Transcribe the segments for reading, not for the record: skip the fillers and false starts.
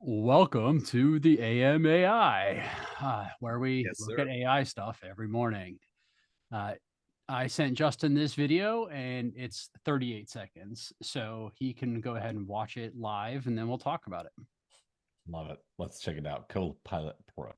Welcome to the AMAI, where we Yes, look sir. at AI stuff every morning. Uh, I sent Justin this video and it's 38 seconds, so he can go ahead and watch it live and then we'll talk about it. Love it. Let's check it out. Copilot Pro.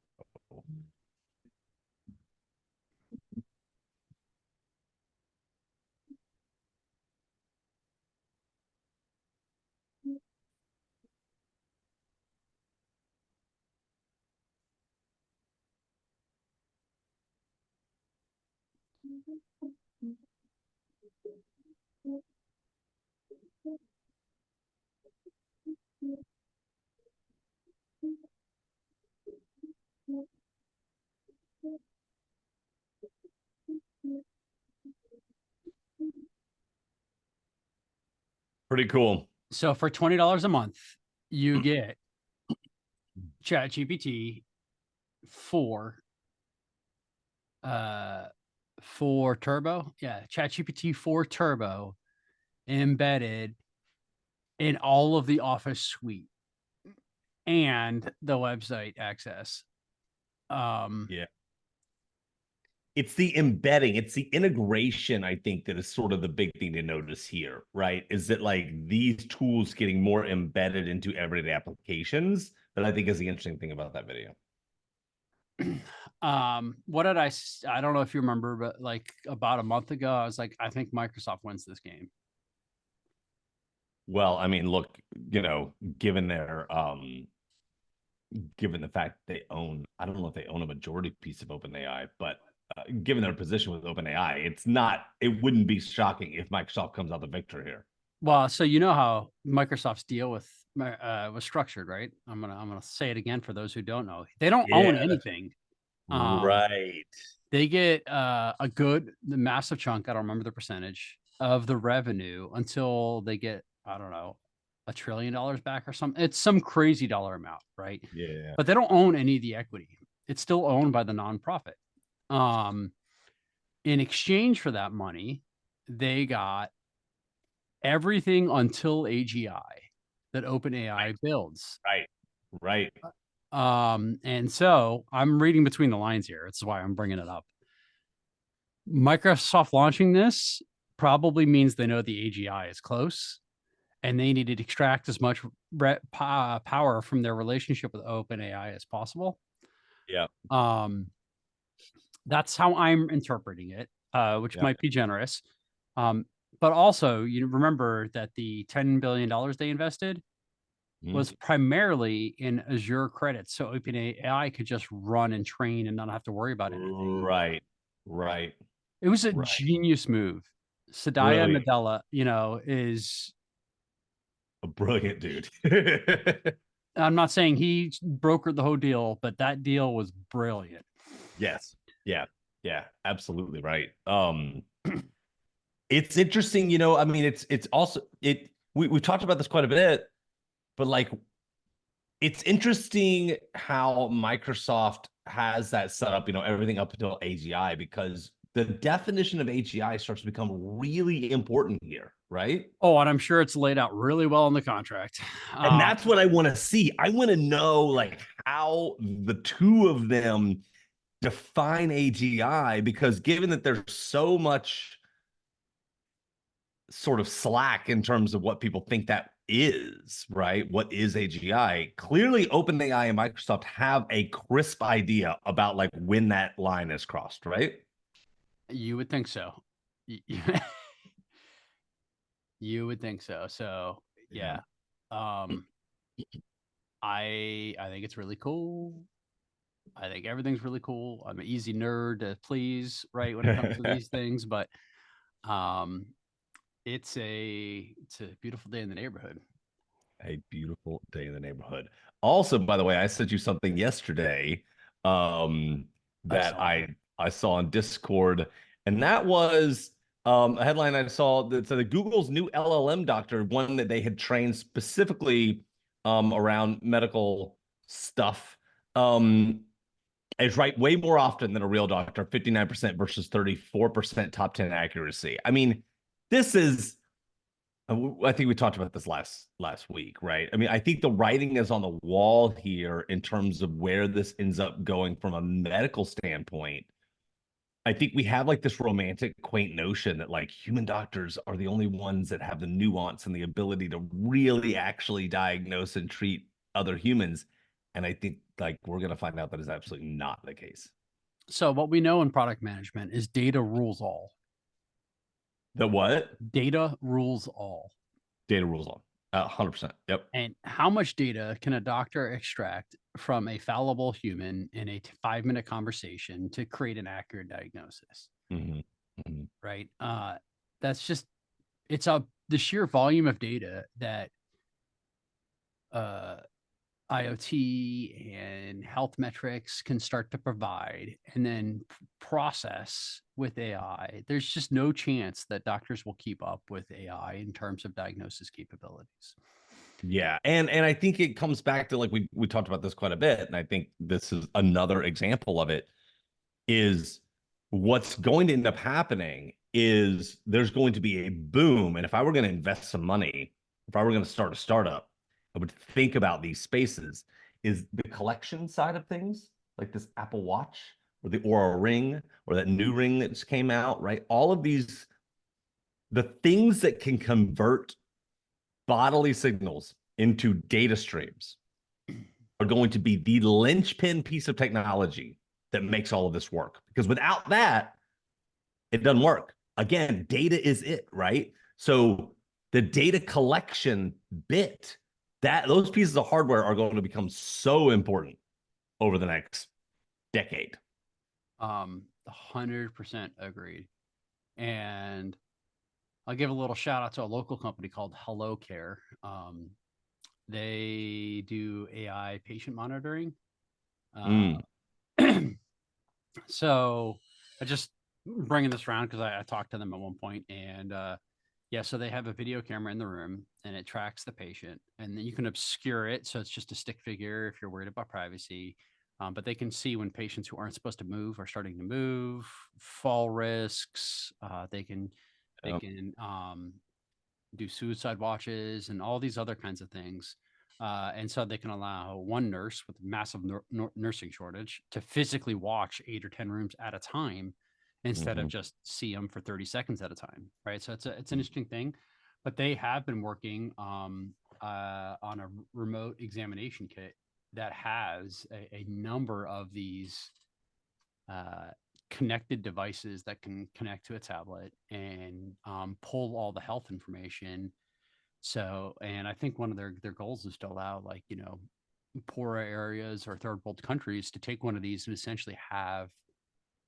Pretty cool. So for $20 a month, you get ChatGPT 4 uh 4 Turbo. Yeah, ChatGPT 4 Turbo embedded in all of the Office suite and the website access. Um Yeah. It's the embedding, it's the integration, I think, that is sort of the big thing to notice here, right? Is that like these tools getting more embedded into everyday applications that I think is the interesting thing about that video. What did I don't know if you remember, but like about a month ago, I was like, I think Microsoft wins this game. Well, I mean, look, given given the fact they own, I don't know if they own a majority piece of OpenAI, but given their position with OpenAI, it wouldn't be shocking if Microsoft comes out the victor here. Well, so you know how Microsoft's deal with was structured, right? I'm gonna say it again for those who don't know. They don't own Yeah, anything. Um, right. they get the massive chunk, I don't remember the percentage of the revenue until they get, I don't know, $1 trillion back or something. It's some crazy dollar amount, right? Yeah. But they don't own any of the equity. It's still owned by the nonprofit. Um, in exchange for that money, they got everything until AGI that OpenAI builds. Right. Right. And so I'm reading between the lines here. That's why I'm bringing it up. Microsoft launching this probably means they know the AGI is close and they need to extract as much power from their relationship with OpenAI as possible. Yeah. Um, that's how I'm interpreting it, which Yeah. might be generous. Um, but also, you remember that the $10 billion they invested was Mhm. primarily in Azure credits, so OpenAI could just run and train and not have to worry about anything. Right. Right. It was a Right. genius move. Sadaya Brilliant. Nadella, is A brilliant dude. I'm not saying he brokered the whole deal, but that deal was brilliant. Yes. Yeah. Yeah. Absolutely right. It's interesting, I mean, it's also we've talked about this quite a bit, but like it's interesting how Microsoft has that set up, everything up until AGI, because the definition of AGI starts to become really important here, right? Oh, and I'm sure it's laid out really well in the contract. And Um, that's what I want to see. I want to know like how the two of them define AGI, because given that there's so much sort of slack in terms of what people think that is, right? What is AGI? Clearly, OpenAI and Microsoft have a crisp idea about like when that line is crossed, right? you would think so. You would think so. So Yeah. yeah. Um, I think it's really cool. I think everything's really cool. I'm an easy nerd to please, right, when it comes to these things, but um it's a beautiful day in the neighborhood. A beautiful day in the neighborhood. Also, by the way, I sent you something yesterday I that saw that. I saw on Discord, and that was a headline I saw that said that Google's new LLM doctor, one that they had trained specifically around medical stuff, um, is right way more often than a real doctor, 59% versus 34% top 10 accuracy. I mean, this is I think we talked about this last week, right? I mean, I think the writing is on the wall here in terms of where this ends up going from a medical standpoint. I think we have like this romantic, quaint notion that like human doctors are the only ones that have the nuance and the ability to really actually diagnose and treat other humans. And I think like we're going to find out that is absolutely not the case. So what we know in product management is data rules all. The what? Data rules all. Data rules on. 100%. Yep. And how much data can a doctor extract from a fallible human in a 5-minute conversation to create an accurate diagnosis? Mm-hmm. Mm-hmm. Right. That's just, it's the sheer volume of data that uh, IoT and health metrics can start to provide and then process with AI. There's just no chance that doctors will keep up with AI in terms of diagnosis capabilities. Yeah. And I think it comes back to like we talked about this quite a bit. And I think this is another example of it is what's going to end up happening is there's going to be a boom. And if I were going to invest some money, if I were going to start a startup, I would think about these spaces. Is the collection side of things, like this Apple Watch or the Aura Ring or that new ring that just came out, right? All of these, the things that can convert bodily signals into data streams are going to be the linchpin piece of technology that makes all of this work. Because without that, it doesn't work. Again, data is it, right? So the data collection bit, that those pieces of hardware are going to become so important over the next decade. 100% agreed. And I'll give a little shout out to a local company called Hello Care. They do AI patient monitoring. Uh, Mm, so I just bringing this around because I talked to them at one point, and yeah, so they have a video camera in the room and it tracks the patient, and then you can obscure it, so it's just a stick figure if you're worried about privacy. But they can see when patients who aren't supposed to move are starting to move, fall risks. They yeah, can do suicide watches and all these other kinds of things. And so they can allow one nurse with a massive nursing shortage to physically watch 8 or 10 rooms at a time instead of mhm, just see them for 30 seconds at a time. Right. So it's an interesting thing, but they have been working on a remote examination kit that has a number of these uh, connected devices that can connect to a tablet and pull all the health information. So, and I think one of their goals is to allow, like, poorer areas or third world countries to take one of these and essentially have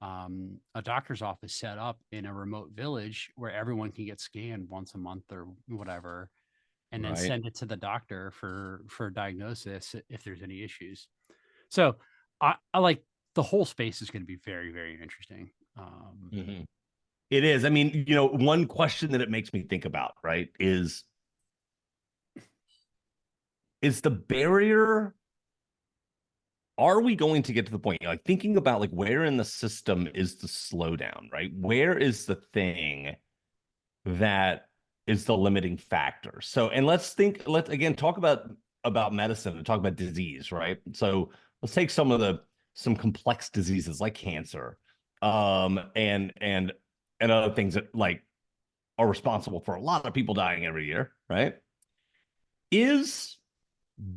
a doctor's office set up in a remote village where everyone can get scanned once a month or whatever, and then right. send it to the doctor for diagnosis if there's any issues. So I like the whole space is going to be very, very interesting. Mhm. It is. I mean, one question that it makes me think about, right, is the barrier, are we going to get to the point, like thinking about like where in the system is the slowdown, right? Where is the thing that is the limiting factor? So, and let's again talk about medicine and talk about disease, right? So let's take some complex diseases like cancer, and other things that like are responsible for a lot of people dying every year, right? Is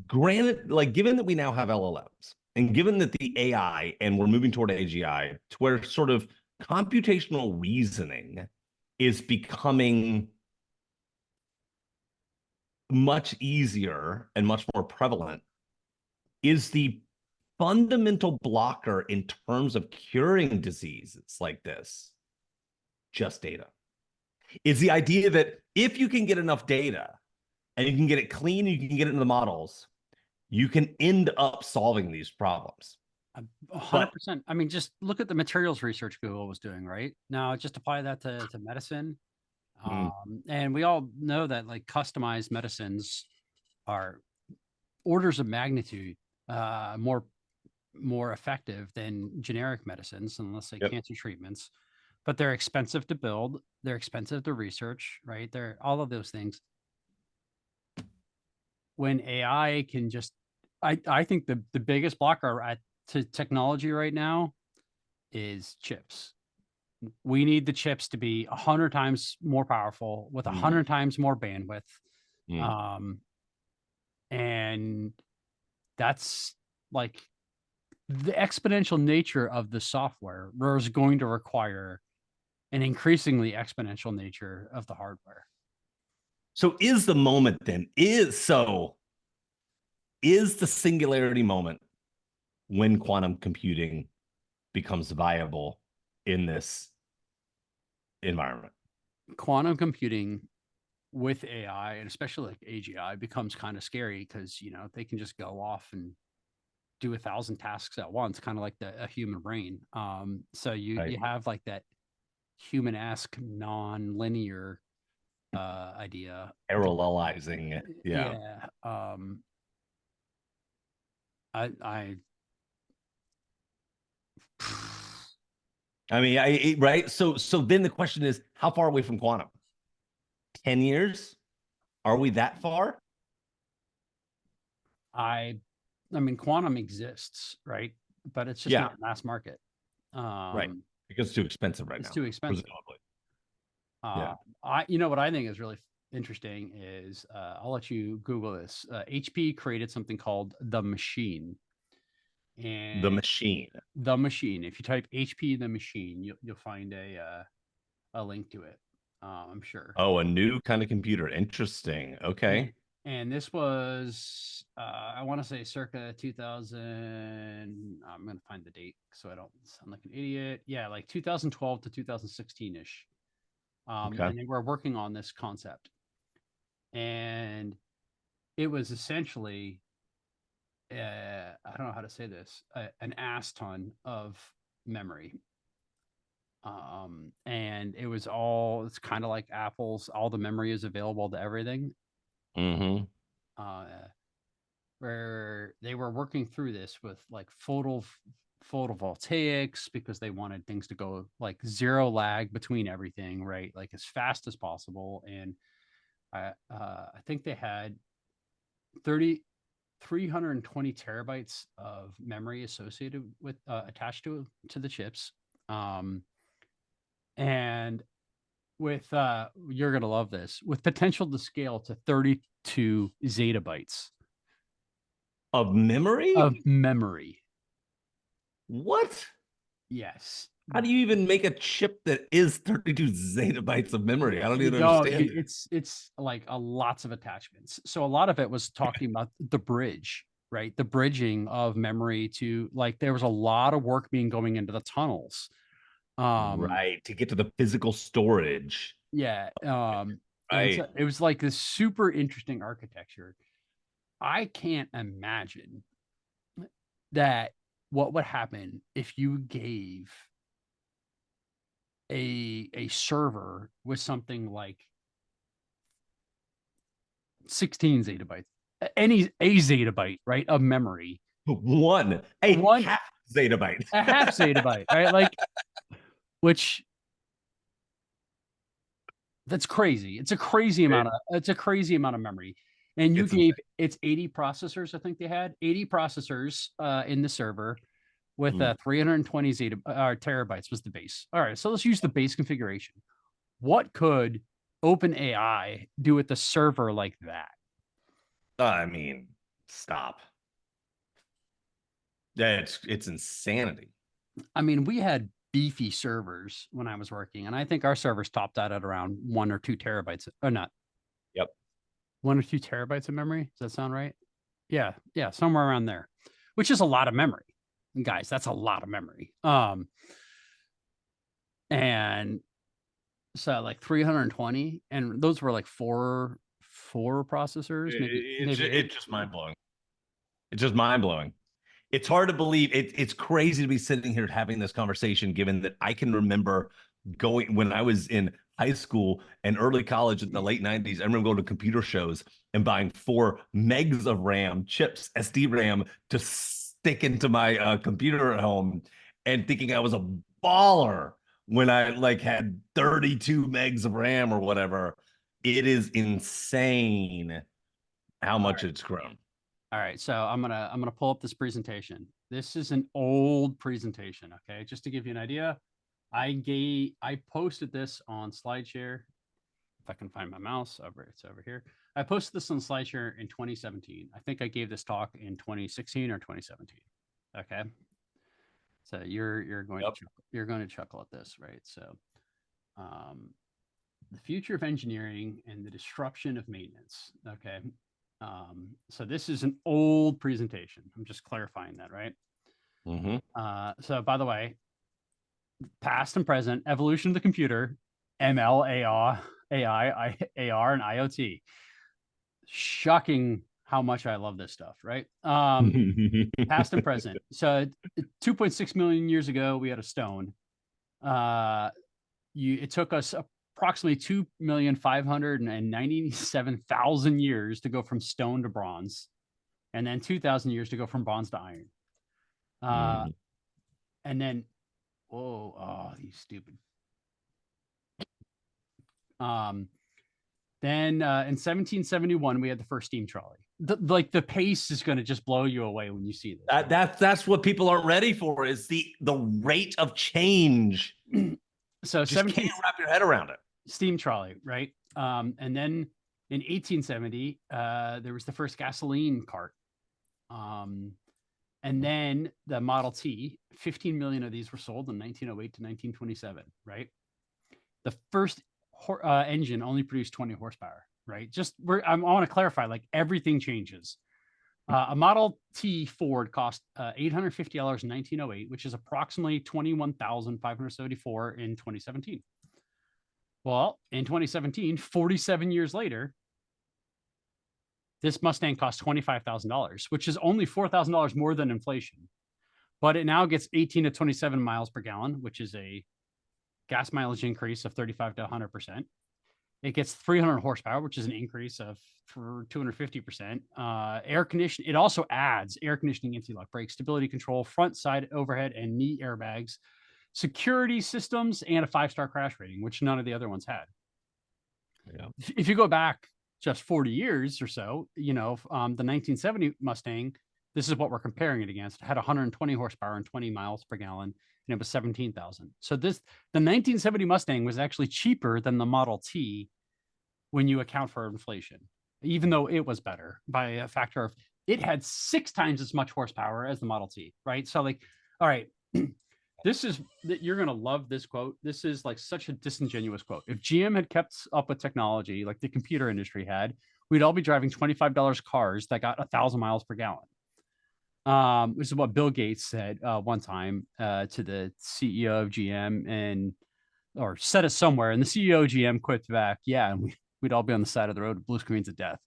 granted, like given that we now have LLMs and given that the AI and we're moving toward AGI to where sort of computational reasoning is becoming much easier and much more prevalent, is the fundamental blocker in terms of curing diseases like this just data? Is the idea that if you can get enough data and you can get it clean, you can get it in the models, you can end up solving these problems. A But 100%. I mean, just look at the materials research Google was doing, right? Now, just apply that to medicine. mm, And we all know that like customized medicines are orders of magnitude more effective than generic medicines, unless say yep, cancer treatments. But they're expensive to build, they're expensive to research, right? They're all of those things. when AI can just, I think the biggest blocker to technology right now is chips. We need the chips to be 100 times more powerful with 100 times more bandwidth. Mm. Um, and that's like the exponential nature of the software is going to require an increasingly exponential nature of the hardware. So is the moment then is the singularity moment when quantum computing becomes viable in this environment? Quantum computing with AI and especially like AGI becomes kind of scary because they can just go off and do 1,000 tasks at once, kind of like a human brain. So Right. you have like that human-esque non-linear idea. Parallelizing. Yeah. Yeah. I I mean, right. So then the question is, how far away from quantum? 10 years? Are we that far? I I mean, quantum exists, right? But it's just Yeah, not mass market. right. Um, Because it's too expensive right it's now, too expensive. presumably. Uh, Yeah. what I think is really interesting is I'll let you Google this. HP created something called the machine, The and machine. the machine. If you type HP the machine, you'll find a link to it. I'm sure. Oh, a new kind of computer. Interesting. And Okay. and this was I want to say circa 2000. I'm gonna find the date so I don't sound like an idiot. Yeah, like 2012 to 2016 ish. Okay. And they were working on this concept, and it was essentially I don't know how to say this, an ass ton of memory. And it's kind of like Apple's, all the memory is available to everything. Mm-hmm. Uh, where they were working through this with like photovoltaics because they wanted things to go like zero lag between everything, right? Like as fast as possible. And I think they had 30 320 terabytes of memory associated with attached to the chips. Um, and with you're gonna love this, with potential to scale to 32 zettabytes Of of memory? memory. What? Yes. How do you even make a chip that is 32 zettabytes of memory? I don't You even don't understand it. it's like a lots of attachments. So a lot of it was talking about the bridge, right? The bridging of memory to, like, there was a lot of work being going into the tunnels. Um Right. To get to the physical storage. yeah, and Right. so it was like this super interesting architecture. I can't imagine that what would happen if you gave a server with something like 16 zettabytes, a zettabyte, right, of memory, One, a one half zettabyte. a half zettabyte, right? Like, which that's crazy. It, It's a crazy amount of memory. And you it's gave insane. it's 80 processors, I think they had 80 processors in the server with Mm. 320 terabytes was the base. All right, so let's use the base configuration. What could OpenAI do with the server like that? I mean, stop. Yeah, it's insanity. I mean, we had beefy servers when I was working, and I think our servers topped out at around 1 or 2 terabytes, or not Yep. 1 or 2 terabytes of memory. Does that sound right? Yeah, yeah, somewhere around there, which is a lot of memory. And guys, that's a lot of memory. And so like 320, and those were like four processors, maybe eight. It's just mind blowing. It's just mind blowing. It's hard to believe. It's crazy to be sitting here having this conversation, given that I can remember going when I was in high school and early college in the late 90s. I remember going to computer shows and buying 4 megs of RAM chips, SD RAM, to stick into my computer at home and thinking I was a baller when I like had 32 megs of RAM or whatever. It is insane how All much right. it's grown. All right. So I'm gonna pull up this presentation. This is an old presentation. Okay, just to give you an idea, I posted this on SlideShare. If I can find my mouse, it's over here. I posted this on SlideShare in 2017. I think I gave this talk in 2016 or 2017. Okay. So you're going Yep. to you're going to chuckle at this, right? So um, the future of engineering and the disruption of maintenance. Okay. So this is an old presentation. I'm just clarifying that, right? Mm-hmm. So by the way, past and present, evolution of the computer, ML, AR, and IoT. Shocking how much I love this stuff, right? Past and present. So 2.6 million years ago, we had a stone. It took us approximately 2,597,000 years to go from stone to bronze, and then 2,000 years to go from bronze to iron. Mm-hmm. And then, oh, these stupid. Um, then in 1771, we had the first steam trolley. The pace is going to just blow you away when you see this. Right? That's what people aren't ready for, is the rate of change. So Just 17 can't wrap your head around it. steam trolley, right? And then in 1870, there was the first gasoline cart. And then the Model T, 15 million of these were sold in 1908 to 1927, right? The first engine only produced 20 horsepower, right? I want to clarify, like everything changes. A Model T Ford cost $850 in 1908, which is approximately 21,574 in 2017. Well, in 2017, 47 years later, this Mustang costs $25,000, which is only $4,000 more than inflation. But it now gets 18 to 27 miles per gallon, which is a gas mileage increase of 35 to 100%. It gets 300 horsepower, which is an increase of for 250%. Air conditioning. It also adds air conditioning, anti-lock brakes, stability control, front, side, overhead, and knee airbags, security systems, and a 5-star crash rating, which none of the other ones had. Yeah. If you go back just 40 years or so, the 1970 Mustang, this is what we're comparing it against. It had 120 horsepower and 20 miles per gallon, and it was 17,000. So the 1970 Mustang was actually cheaper than the Model T when you account for inflation, even though it was better by a factor of, it had 6 times as much horsepower as the Model T, right? So like, all right, you're going to love this quote. This is like such a disingenuous quote. If GM had kept up with technology like the computer industry had, we'd all be driving $25 cars that got 1,000 miles per gallon. This is what Bill Gates said one time to the CEO of GM, or said it somewhere, and the CEO of GM quipped back, yeah, and we'd all be on the side of the road with blue screens of death.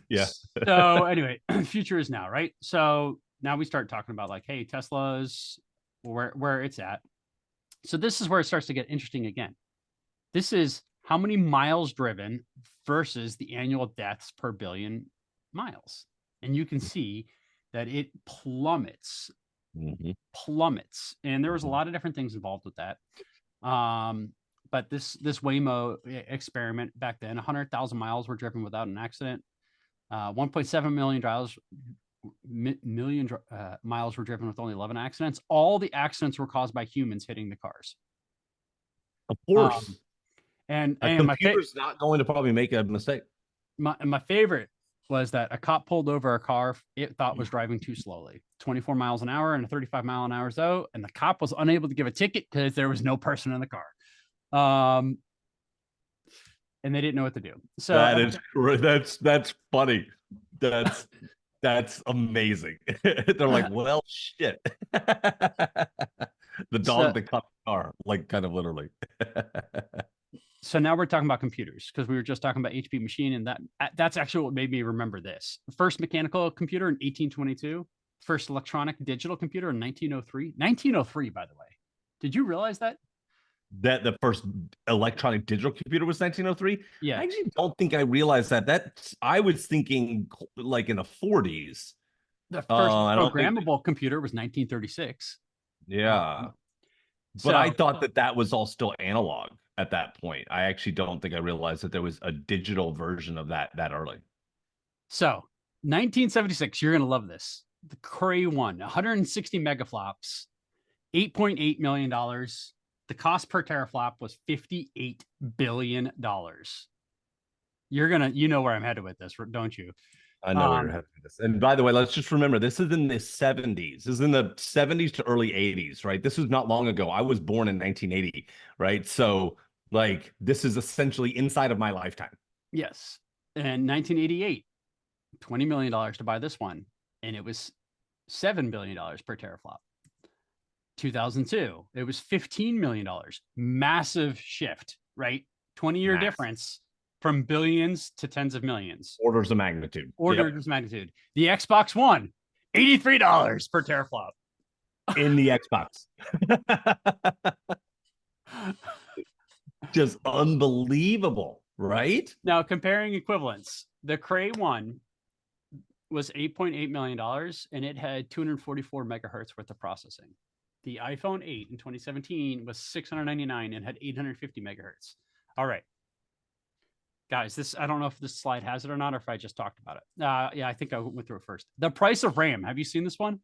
Yeah. So anyway, future is now, right? So now we start talking about like, hey, Tesla's where it's at. So this is where it starts to get interesting again. This is how many miles driven versus the annual deaths per billion miles. And you can see that it plummets. And there was a lot of different things involved with that. But this Waymo experiment back then, 100,000 miles were driven without an accident. 1.7 million miles were driven with only 11 accidents. All the accidents were caused by humans hitting the cars. Of course. And A computer's not going to probably make a mistake. My favorite was that a cop pulled over a car it thought was driving too slowly, 24 miles an hour and a 35-mile-an-hour zone, and the cop was unable to give a ticket because there was no person in the car. And they didn't know what to do. So that's funny. That's amazing. They're like, well, shit. The dog that caught the car, like kind of literally. So now we're talking about computers because we were just talking about HP machine, and that's actually what made me remember this. First mechanical computer in 1822, first electronic digital computer in 1903. 1903, by the way. Did you realize that? That the first electronic digital computer was 1903? Yeah. I actually don't think I realized that. I was thinking like in the 40s. The first programmable computer was 1936. Yeah. But I thought that was all still analog. at that point. I actually don't think I realized that there was a digital version of that early. So 1976, you're going to love this. The Cray 1, 160 megaflops, $8.8 million. The cost per teraflop was $58 billion. You know where I'm headed with this, don't you? I know where you're headed with this. And by the way, let's just remember this is in the 70s. This is in the 70s to early 80s, right? This was not long ago. I was born in 1980, right? So, like, this is essentially inside of my lifetime. Yes. And 1988, $20 million to buy this one. And it was $7 billion per teraflop. 2002, it was $15 million. Massive shift, right? 20-year difference from billions to tens of millions. Orders of magnitude. Orders of magnitude. The Xbox One, $83 per teraflop. In the Xbox. Just unbelievable, right? Now, comparing equivalents, the Cray 1 was $8.8 million and it had 244 megahertz worth of processing. The iPhone 8 in 2017 was $699 and had 850 megahertz. All right. Guys, this, I don't know if this slide has it or not, or if I just talked about it. Yeah, I think I went through it first. The price of RAM. Have you seen this one?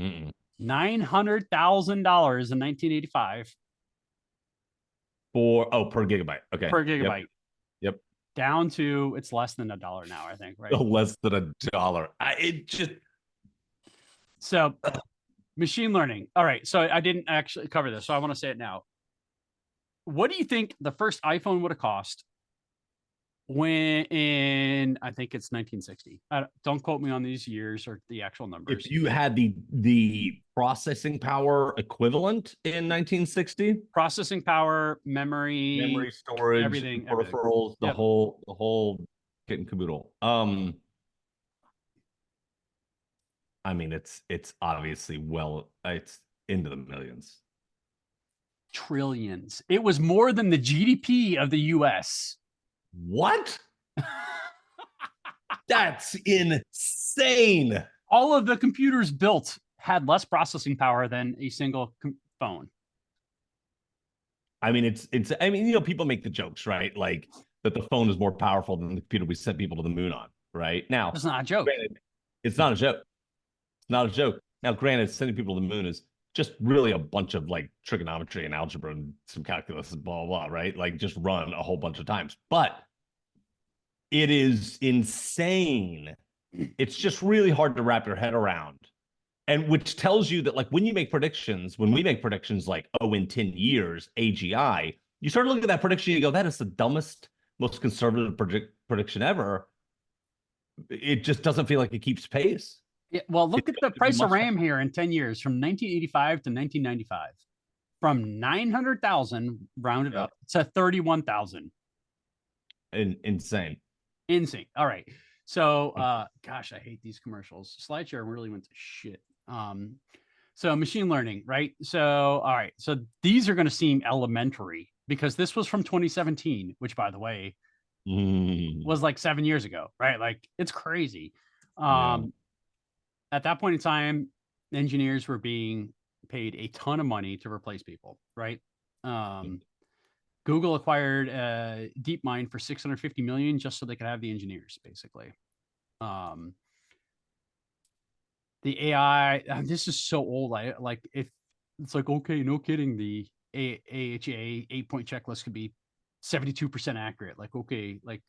$900,000 in 1985. Per gigabyte. Okay. Per gigabyte. Yep. Down to, it's less than $1 now, I think, right? Less than $1. It just. So machine learning. All right. So I didn't actually cover this, so I want to say it now. What do you think the first iPhone would have cost when in, I think it's 1960? Don't quote me on these years or the actual numbers. If you had the processing power equivalent in 1960, processing power, memory storage, everything, peripherals, the whole kit and caboodle. I mean, it's obviously it's into the millions. Trillions. It was more than the GDP of the US. What? That's insane. All of the computers built had less processing power than a single phone. I mean, I mean, you know, people make the jokes, right? Like that the phone is more powerful than the computer we sent people to the moon on, right? Now, it's not a joke. Granted, it's not a joke. It's not a joke. Now, granted, sending people to the moon is just really a bunch of like trigonometry and algebra and some calculus and blah, blah, blah, right? Like just run a whole bunch of times. But it is insane. It's just really hard to wrap your head around. And which tells you that like when we make predictions like, oh, in 10 years, AGI, you start looking at that prediction, you go, that is the dumbest, most conservative prediction ever. It just doesn't feel like it keeps pace. Yeah, well, look at the price of RAM here in 10 years from 1985 to 1995. From 900,000 rounded up to 31,000. Insane. Insane. All right. So, gosh, I hate these commercials. SlideShare really went to shit. So machine learning, right? So, all right. So these are going to seem elementary because this was from 2017, which by the way, was like 7 years ago, right? Like it's crazy. At that point in time, engineers were being paid a ton of money to replace people, right? Google acquired DeepMind for $650 million just so they could have the engineers, basically. The AI, this is so old. It's like, okay, no kidding. The AHA 8-point checklist could be 72% accurate. Like, okay, like,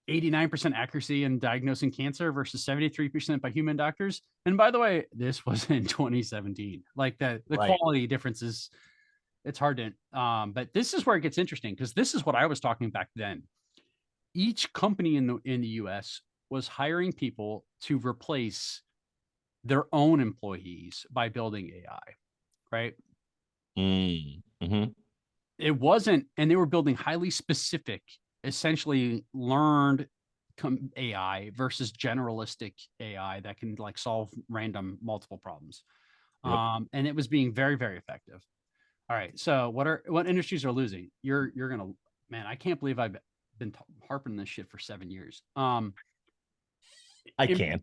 89% accuracy in diagnosing cancer versus 73% by human doctors. And by the way, this was in 2017. Like the quality differences, it's hard to, but this is where it gets interesting because this is what I was talking back then. Each company in the US was hiring people to replace their own employees by building AI, right? It wasn't, and they were building highly specific, essentially learned AI versus generalistic AI that can like solve random multiple problems. And it was being very, very effective. All right. So what industries are losing? You're gonna, man, I can't believe I've been harping this shit for 7 years. I can't.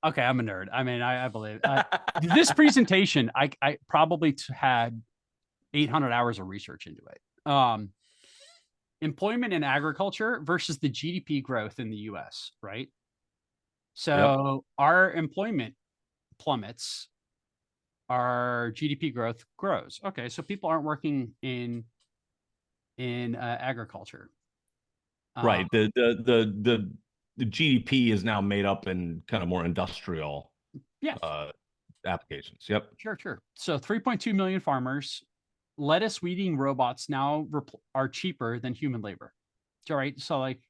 Okay, I'm a nerd. I mean, I believe this presentation. I probably had 800 hours of research into it. Employment in agriculture versus the GDP growth in the US, right? Yep. So our employment plummets, our GDP growth grows. Okay, so people aren't working in agriculture. Uh, Right. The GDP is now made up in kind of more industrial yeah, uh applications. Yep. sure. So 3.2 million farmers, lettuce weeding robots now are cheaper than human labor. All right. So like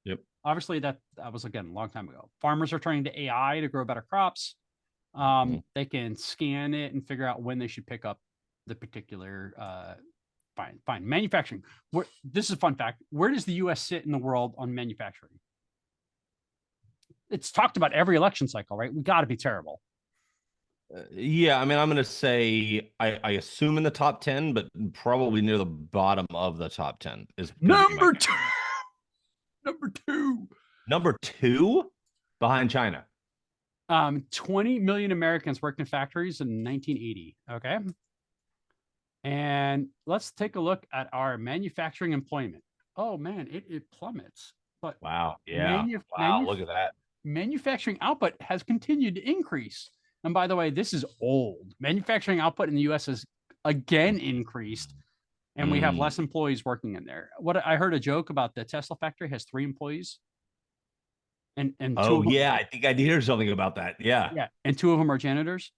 Yep. obviously that was again a long time ago. Farmers are turning to AI to grow better crops. Mm. They can scan it and figure out when they should pick up the particular fine. Manufacturing. This is a fun fact. Where does the US sit in the world on manufacturing? It's talked about every election cycle, right? We got to be terrible. Yeah, I mean, I'm gonna say I assume in the top 10, but probably near the bottom of the top 10 is gonna be my Number guess. two. Number two. Number two behind China. 20 million Americans worked in factories in 1980. Okay. And let's take a look at our manufacturing employment. Oh man, it plummets. But Wow. Yeah. manu- Wow. manu- Look at that. manufacturing output has continued to increase. And by the way, this is old. Manufacturing output in the US has again increased, and we have Mm. less employees working in there. What I heard a joke about the Tesla factory has 3 employees, and two Oh of them, yeah, I think I did hear something about that. Yeah. yeah, and 2 of them are janitors.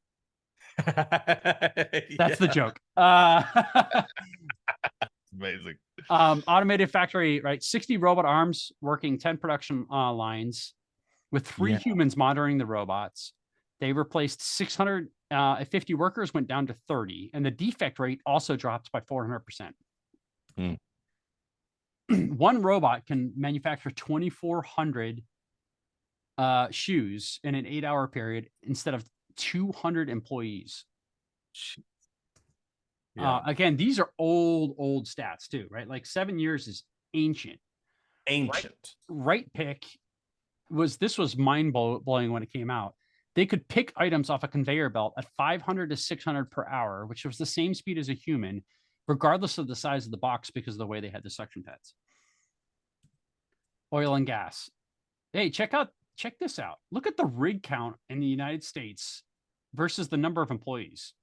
That's the Yeah. joke. Amazing. Automated factory, right? 60 robot arms working 10 production lines with three Yeah. humans monitoring the robots. They replaced 650 workers, went down to 30, and the defect rate also dropped by 400%. Mm. One robot can manufacture 2,400 shoes in an 8-hour period instead of 200 employees. Yeah. Again, these are old stats too, right? Like 7 years is ancient. Right, Ancient. right pick was mind blowing when it came out. They could pick items off a conveyor belt at 500 to 600 per hour, which was the same speed as a human, regardless of the size of the box because of the way they had the suction pads. Oil and gas. Hey, check this out. Look at the rig count in the United States versus the number of employees.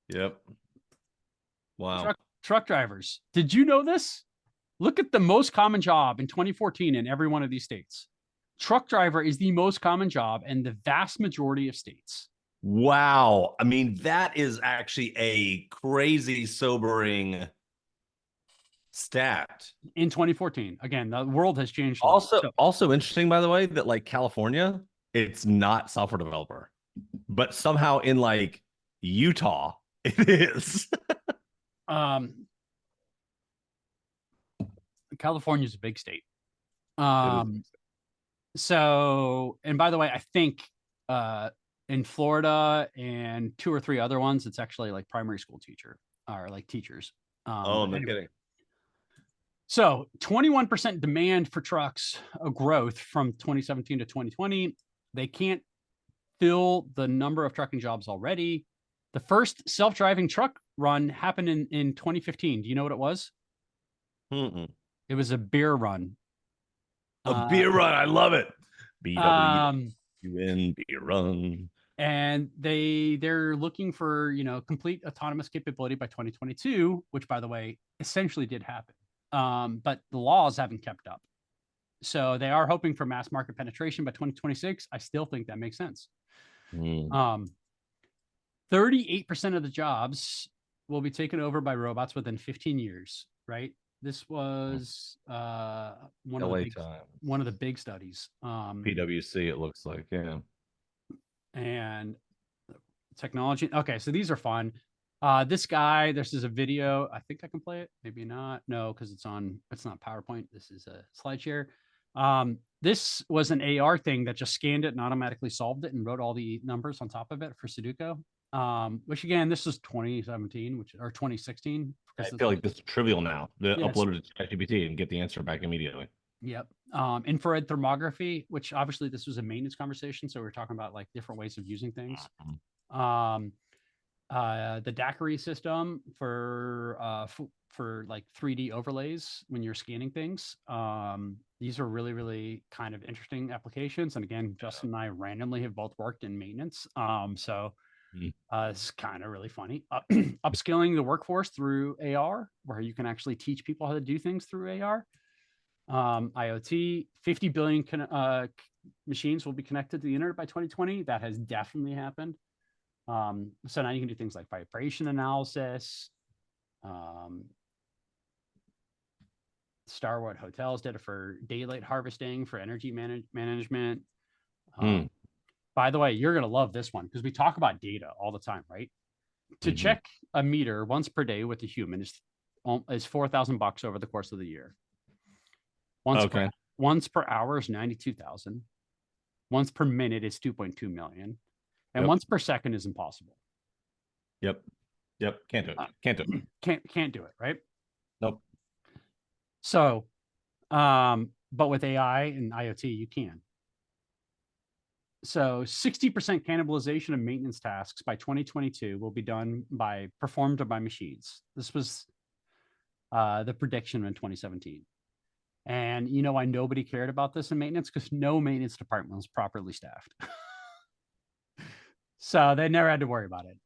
Yep. Wow. Truck drivers. Did you know this? Look at the most common job in 2014 in every one of these states. Truck driver is the most common job in the vast majority of states. Wow. I mean, that is actually a crazy sobering stat. In 2014. Again, the world has changed a lot. Also, So, also interesting, by the way, that like California, it's not software developer, but somehow in like Utah, it is. um, California is a big state. It is. Um, so, and by the way, I think in Florida and 2 or 3 other ones, it's actually like primary school teacher or like teachers. Oh, But no anyway, kidding. so 21% demand for trucks, a growth from 2017 to 2020. They can't fill the number of trucking jobs already. The first self-driving truck run happened in 2015. Do you know what it was? Mm-mm. It was a beer run. A Uh, beer run. I love it. um, BWN beer run. and they're looking for complete autonomous capability by 2022, which by the way essentially did happen. But the laws haven't kept up. So they are hoping for mass market penetration by 2026. I still think that makes sense. Mm. Um, 38% of the jobs will be taken over by robots within 15 years, right? This was LA time. one of the big studies. PWC, it looks like. Yeah. And technology. Okay, so these are fun. This is a video. I think I can play it. Maybe not. No, because it's not PowerPoint. This is a SlideShare. This was an AR thing that just scanned it and automatically solved it and wrote all the numbers on top of it for Sudoku. Which again, this is 2017, or 2016. I feel like this is trivial now. Yes. Upload it to ChatGPT and get the answer back immediately. Yep. Infrared thermography, which obviously this was a maintenance conversation, so we're talking about like different ways of using things. Mhm. Um, the daiquiri system for like 3D overlays when you're scanning things. These are really, really kind of interesting applications. And again, Justin and I randomly have both worked in maintenance. Mhm. It's kind of really funny. Upskilling the workforce through AR, where you can actually teach people how to do things through AR. IoT, 50 billion machines will be connected to the internet by 2020. That has definitely happened. So now you can do things like vibration analysis. Um, Starwood Hotels did it for daylight harvesting for energy management. Hmm. By the way, you're going to love this one because we talk about data all the time, right? To Mhm. check a meter once per day with a human is $4,000 over the course of the year. Once per Okay. once per hour is 92,000. Once per minute is 2.2 million, and Yep. once per second is impossible. Yep. Yep. Can't do it. Uh, Can't do it. can't do it, right? Nope. So, but with AI and IoT, you can. So 60% cannibalization of maintenance tasks by 2022 will be performed by machines. This was the prediction in 2017. And you know why nobody cared about this in maintenance? Because no maintenance department was properly staffed. So they never had to worry about it.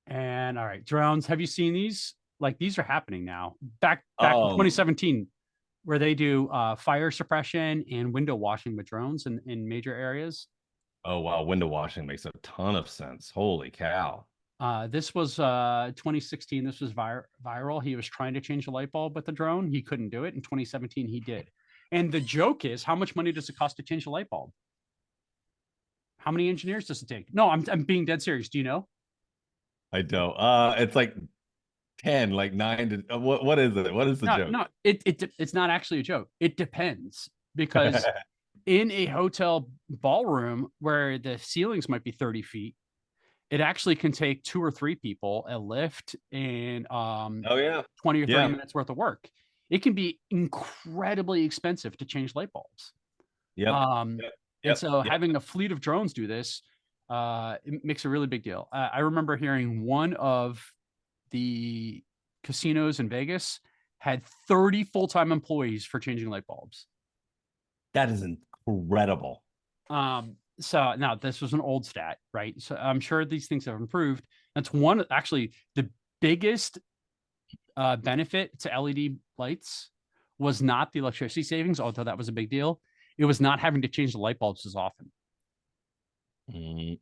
And all right, drones. Have you seen these? Like these are happening now. Back in Um. 2017, where they do fire suppression and window washing with drones in major areas. Oh wow. Window washing makes a ton of sense. Holy cow. This was 2016. This was viral. He was trying to change the light bulb with the drone. He couldn't do it. In 2017, he did. And the joke is, how much money does it cost to change the light bulb? How many engineers does it take? No, I'm being dead serious. Do you know? I don't. It's like 10, like 9 to what is it? What is the No, joke? no, it's not actually a joke. It depends because in a hotel ballroom where the ceilings might be 30 feet, it actually can take two or three people, a lift, and Oh yeah. 20 or 30 Yeah. minutes worth of work. It can be incredibly expensive to change light bulbs. Yep. Um, Yep. and Yep. so Yep. having a fleet of drones do this, it makes a really big deal. I remember hearing one of the casinos in Vegas had 30 full-time employees for changing light bulbs. That is incredible. So now this was an old stat, right? So I'm sure these things have improved. That's one actually the biggest benefit to LED lights was not the electricity savings, although that was a big deal. It was not having to change the light bulbs as often.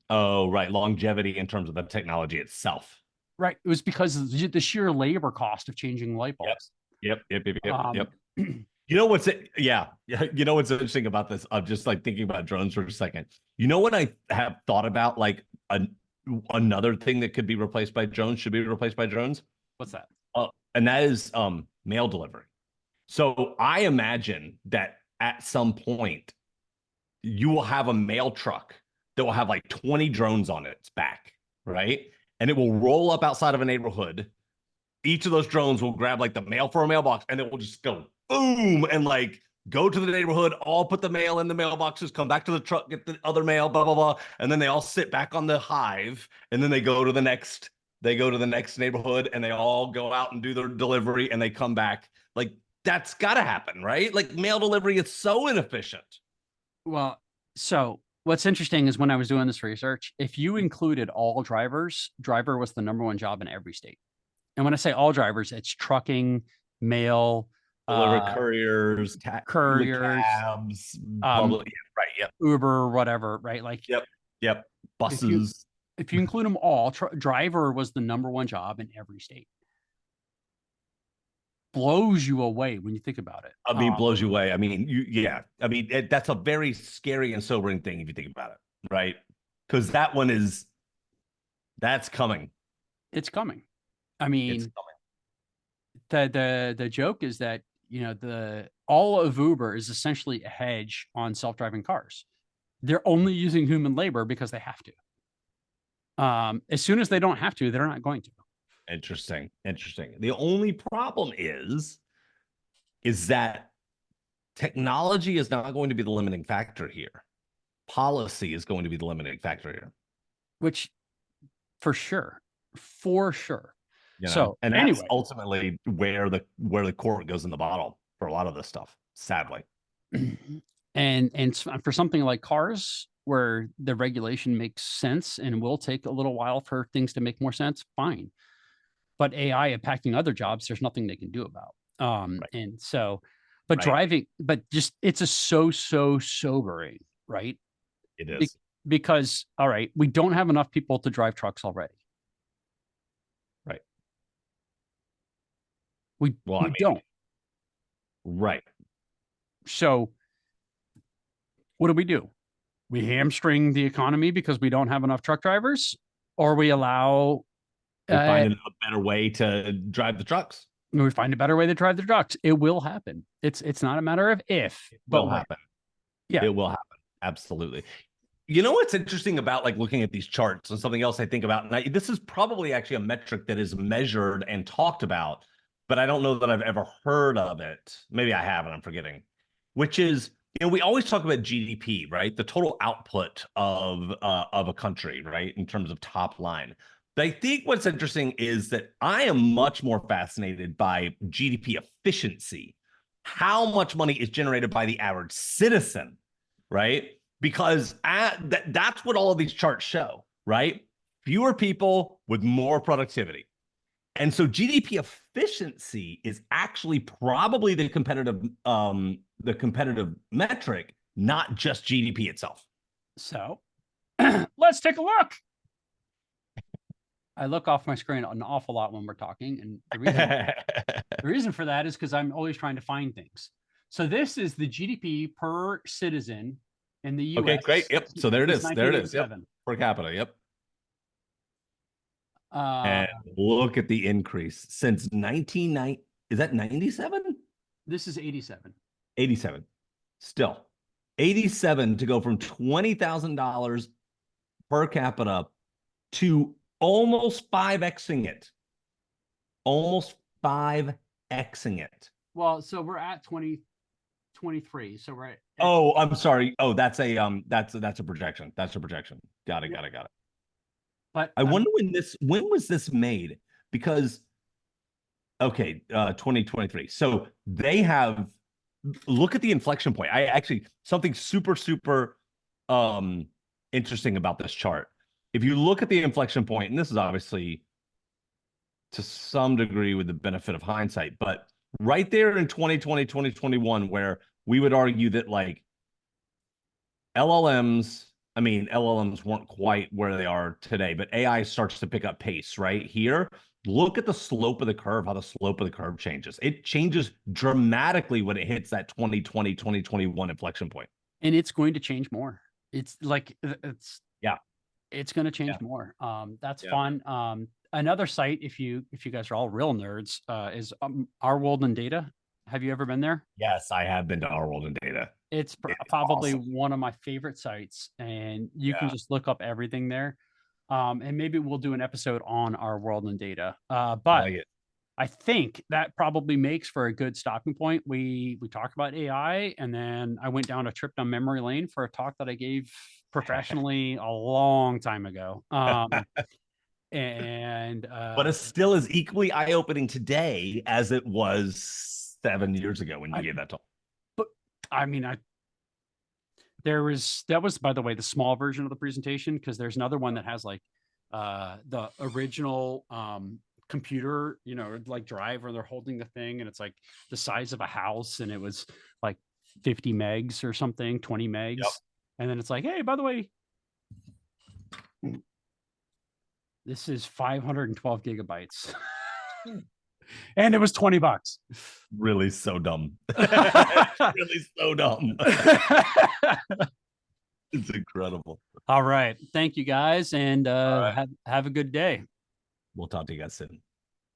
Oh, right. Longevity in terms of the technology itself. Right. It was because of the sheer labor cost of changing light Yep. bulbs. Yep. Yep. Yep. Yep. Um, Yep. You know what's it? Yeah. Yeah. You know what's interesting about this? I'm just like thinking about drones for a second. You know what I have thought about like another thing that could be replaced by drones, should be replaced by drones? what's that? And that is mail delivery. So I imagine that at some point you will have a mail truck that will have like 20 drones on its back, right? And it will roll up outside of a neighborhood. Each of those drones will grab like the mail for a mailbox and it will just go boom and like go to the neighborhood, all put the mail in the mailboxes, come back to the truck, get the other mail, blah, blah, blah. And then they all sit back on the hive and then they go to the next neighborhood and they all go out and do their delivery and they come back. Like that's gotta happen, right? Like mail delivery is so inefficient. Well, so what's interesting is when I was doing this research, if you included all drivers, driver was the number one job in every state. And when I say all drivers, it's trucking, mail, Deliver uh, couriers, couriers, cabs, um, public. Yeah, right. Yep. Uber, whatever, right? Like Yep. Yep. if you Buses. if you include them all, driver was the number one job in every state. Blows you away when you think about it. I mean, blows you away. I mean, yeah. I mean, that's a very scary and sobering thing if you think about it, right? Because that's coming. It's coming. I It's mean, the joke is that the all of Uber is essentially a hedge on self-driving cars. They're only using human labor because they have to. As soon as they don't have to, they're not going to. interesting. Interesting. The only problem is that technology is not going to be the limiting factor here. Policy is going to be the limiting factor here. Which for sure. For sure. You know, So and that's anyway, ultimately where the court goes in the bottle for a lot of this stuff, sadly. and for something like cars where the regulation makes sense and will take a little while for things to make more sense, fine. But AI impacting other jobs, there's nothing they can do about. Right. And so, but Right. driving, but just it's a so sobering, right? It Be- is. because all right, we don't have enough people to drive trucks already. Right. We Well, I we mean, don't. right. So what do? We hamstring the economy because we don't have enough truck drivers, or We uh, find a better way to drive the trucks. we find a better way to drive the trucks. It will happen. It's not a matter of if, It but will when. happen. Yeah. It will happen. Absolutely. You know what's interesting about like looking at these charts and something else I think about, and this is probably actually a metric that is measured and talked about, but I don't know that I've ever heard of it. Maybe I have and I'm forgetting, which is, we always talk about GDP, right? The total output of a country, right? In terms of top line. But I think what's interesting is that I am much more fascinated by GDP efficiency. How much money is generated by the average citizen, right? Because that's what all of these charts show, right? Fewer people with more productivity. And so GDP efficiency is actually probably the competitive metric, not just GDP itself. So let's take a look. I look off my screen an awful lot when we're talking, and the reason for that is because I'm always trying to find things. So this is the GDP per citizen in the Okay, great. U.S. Yep. So there it since is. There it is. Yep. 1987. Per capita. Yep. Uh, And look at the increase since 1990. Is that 97? this is 87. 87. Still 87 to go from $20,000 per capita to almost 5xing it. Almost 5xing it. Well, so we're at 2023. So we're at Oh, I'm sorry. Oh, that's a projection. That's a projection. Got it. but I wonder when was this made? Because okay, 2023. So they have look at the inflection point. I actually something super um interesting about this chart. If you look at the inflection point, and this is obviously to some degree with the benefit of hindsight, but right there in 2020, 2021, where we would argue that like LLMs, I mean, LLMs weren't quite where they are today, but AI starts to pick up pace right here. Look at the slope of the curve, how the slope of the curve changes. It changes dramatically when it hits that 2020, 2021 inflection point. and it's going to change more. It's like Yeah. it's going to change Yeah. more. That's Yeah. fun. Another site, if you guys are all real nerds, is Our World in Data. Have you ever been there? Yes, I have been to Our World in Data. It's It's probably awesome. one of my favorite sites, and you can Yeah. just look up everything there. And maybe we'll do an episode on Our World in Data. I But like it. I think that probably makes for a good stopping point. We talked about AI, and then I went down a trip down memory lane for a talk that I gave professionally a long time ago. And But it still is equally eye-opening today as it was 7 years ago when you I, gave that talk. but I mean, that was, by the way, the small version of the presentation, because there's another one that has like the original computer, like drive where they're holding the thing and it's like the size of a house, and it was like 50 megs or something, 20 Yep. megs. And then it's like, hey, by the way, this is 512 gigabytes. And it was $20. Really so dumb. Really so dumb. It's incredible. All right. Thank you guys, and All right. have a good day. We'll talk to you guys soon.